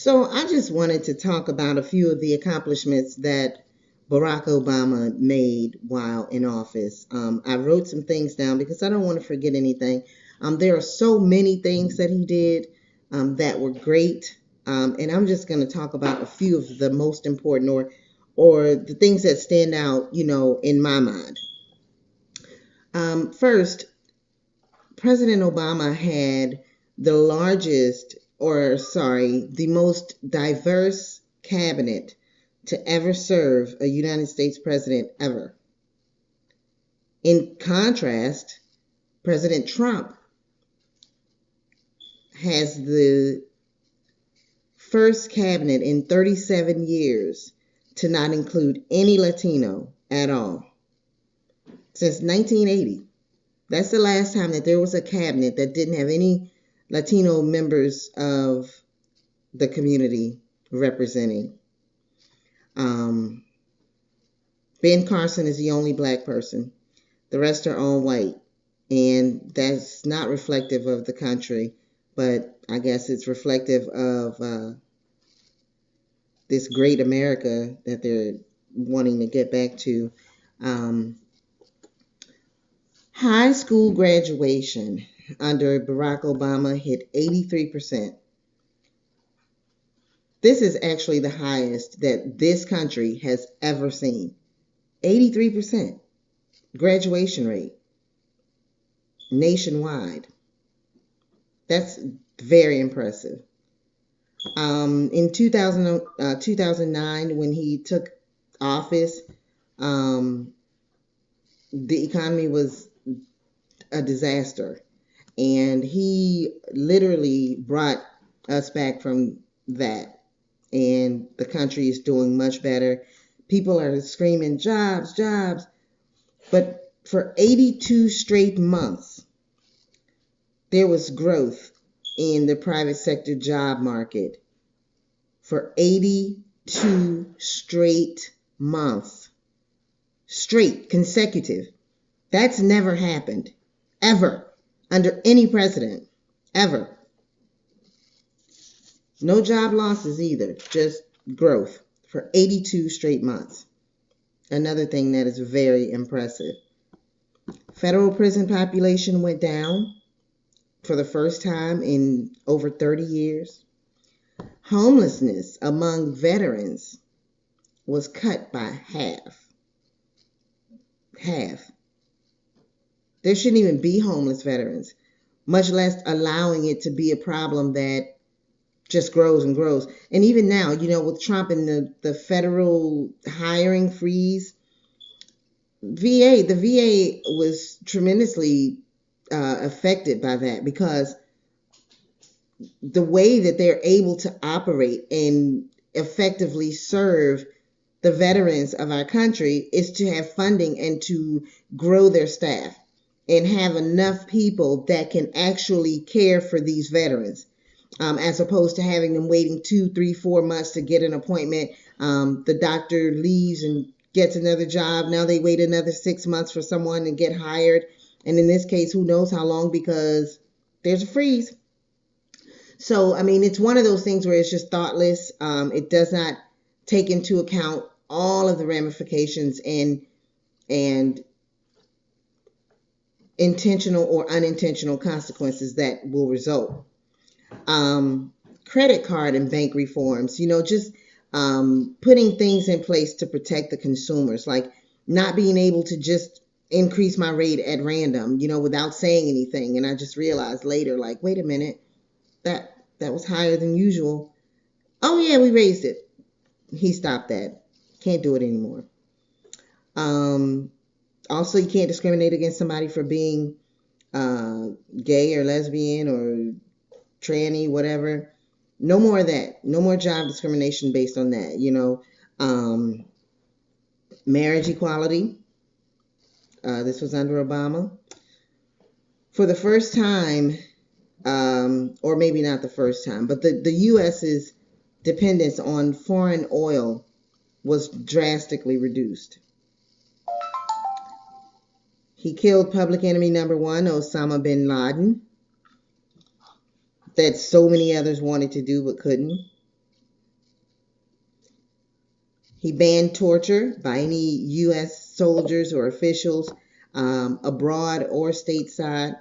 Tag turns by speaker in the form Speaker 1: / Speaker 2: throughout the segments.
Speaker 1: So I just wanted to talk about a few of the accomplishments that Barack Obama made while in office. I wrote some things down because I don't want to forget anything. There are so many things that he did that were great, and I'm just going to talk about a few of the most important or the things that stand out, in my mind. First, President Obama had the largest, or sorry, the most diverse cabinet to ever serve a United States president ever. In contrast, President Trump has the first cabinet in 37 years to not include any Latino at all since 1980. That's the last time that there was a cabinet that didn't have any Latino members of the community representing. Um, Ben Carson is the only black person. The rest are all white. And that's not reflective of the country, but I guess it's reflective of this great America that they're wanting to get back to. Um, High school graduation under Barack Obama hit 83%. This is actually the highest that this country has ever seen. 83% graduation rate nationwide. That's very impressive. In 2009, when he took office, um, the economy was a disaster. And he literally brought us back from that. And the country is doing much better. People are screaming, jobs, jobs. But for 82 straight months, there was growth in the private sector job market. For 82 straight months. Straight, consecutive. That's never happened. Ever. Under any president. Ever. No job losses either. Just growth for 82 straight months. Another thing that is very impressive. Federal prison population went down for the first time in over 30 years. Homelessness among veterans was cut by half. Half. There shouldn't even be homeless veterans, much less allowing it to be a problem that just grows and grows. And even now, with Trump and the federal hiring freeze, the VA was tremendously affected by that because the way that they're able to operate and effectively serve the veterans of our country is to have funding and to grow their staff and have enough people that can actually care for these veterans, as opposed to having them waiting 2, 3, 4 months to get an appointment. The doctor leaves and gets another job. Now they wait another 6 months for someone to get hired. And in this case, who knows how long, because there's a freeze. So, I mean, it's one of those things where it's just thoughtless. It does not take into account all of the ramifications and intentional or unintentional consequences that will result. Credit card and bank reforms, just putting things in place to protect the consumers, like not being able to just increase my rate at random, without saying anything. And I just realized later, like, wait a minute, that was higher than usual. Oh yeah, we raised it. He stopped that. Can't do it anymore. Also, you can't discriminate against somebody for being gay or lesbian or tranny, whatever. No more of that. No more job discrimination based on that. Marriage equality. This was under Obama. For the first time, or maybe not the first time, but the U.S.'s dependence on foreign oil was drastically reduced. He killed public enemy number one, Osama bin Laden, that so many others wanted to do but couldn't. He banned torture by any U.S. soldiers or officials abroad or stateside.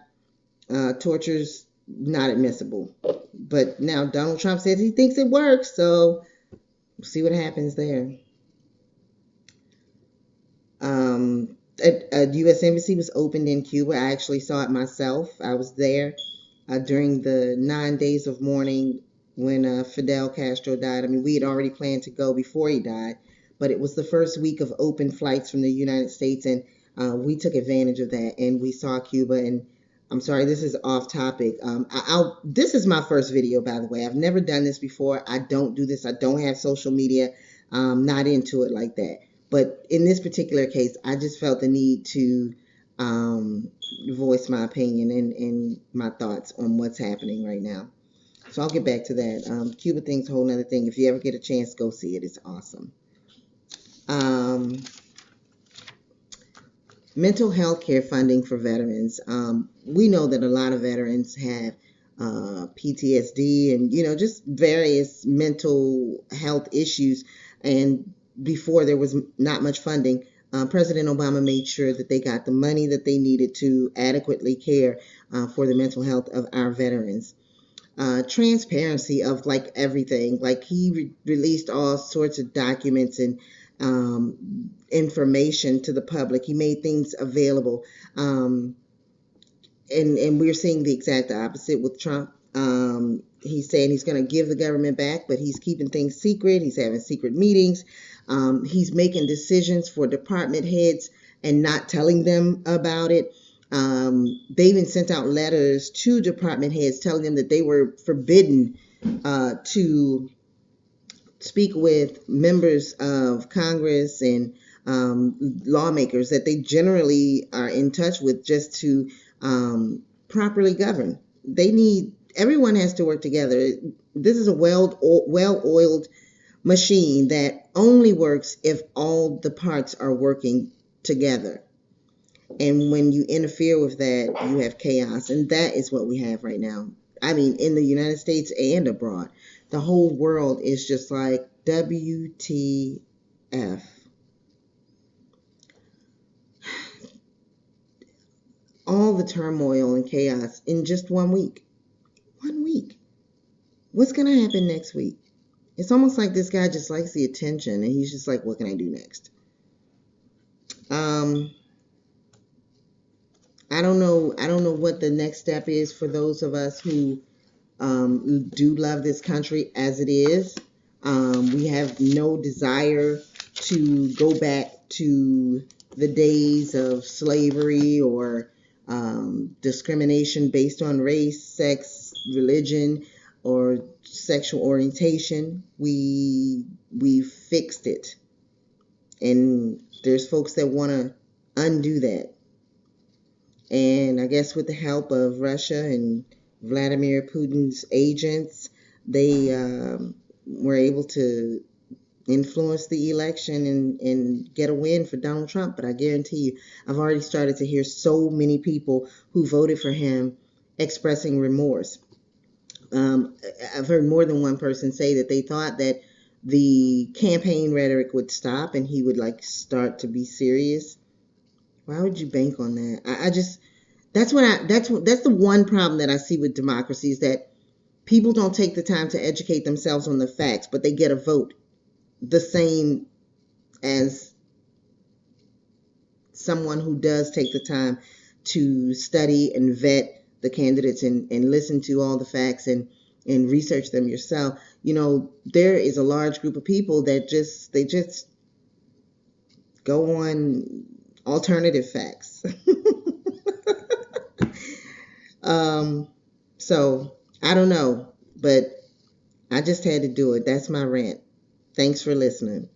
Speaker 1: Torture's not admissible. But now Donald Trump says he thinks it works, so we'll see what happens there. A U.S. embassy was opened in Cuba. I actually saw it myself. I was there during the 9 days of mourning when Fidel Castro died. I mean, we had already planned to go before he died, but it was the first week of open flights from the United States, and we took advantage of that, and we saw Cuba. And I'm sorry, this is off topic. This is my first video, by the way. I've never done this before. I don't do this. I don't have social media. Not into it like that. But in this particular case, I just felt the need to voice my opinion and my thoughts on what's happening right now. So I'll get back to that. Cuba thing's a whole nother thing. If you ever get a chance, go see it. It's awesome. Mental health care funding for veterans. We know that a lot of veterans have PTSD and, just various mental health issues. And before there was not much funding, President Obama made sure that they got the money that they needed to adequately care for the mental health of our veterans. Transparency of like everything. Like he released all sorts of documents and information to the public. He made things available. And we're seeing the exact opposite with Trump. He's saying he's going to give the government back, but he's keeping things secret. He's having secret meetings. He's making decisions for department heads and not telling them about it. They even sent out letters to department heads telling them that they were forbidden to speak with members of Congress and lawmakers that they generally are in touch with just to properly govern. Everyone has to work together. This is a well-oiled machine that only works if all the parts are working together. And when you interfere with that, you have chaos. And that is what we have right now. I mean, in the United States and abroad. The whole world is just like, WTF. All the turmoil and chaos in just 1 week. 1 week. What's going to happen next week? It's almost like this guy just likes the attention, and he's just like, what can I do next? I don't know what the next step is for those of us who do love this country as it is. We have no desire to go back to the days of slavery or discrimination based on race, sex, religion, or sexual orientation. We fixed it. And there's folks that want to undo that. And I guess with the help of Russia and Vladimir Putin's agents, they were able to influence the election and get a win for Donald Trump. But I guarantee you, I've already started to hear so many people who voted for him expressing remorse. I've heard more than one person say that they thought that the campaign rhetoric would stop and he would like start to be serious. Why would you bank on that? That's the one problem that I see with democracy is that people don't take the time to educate themselves on the facts, but they get a vote the same as someone who does take the time to study and vet the candidates and listen to all the facts and research them yourself. There is a large group of people that just go on alternative facts. So I don't know, but I just had to do it. That's my rant. Thanks for listening.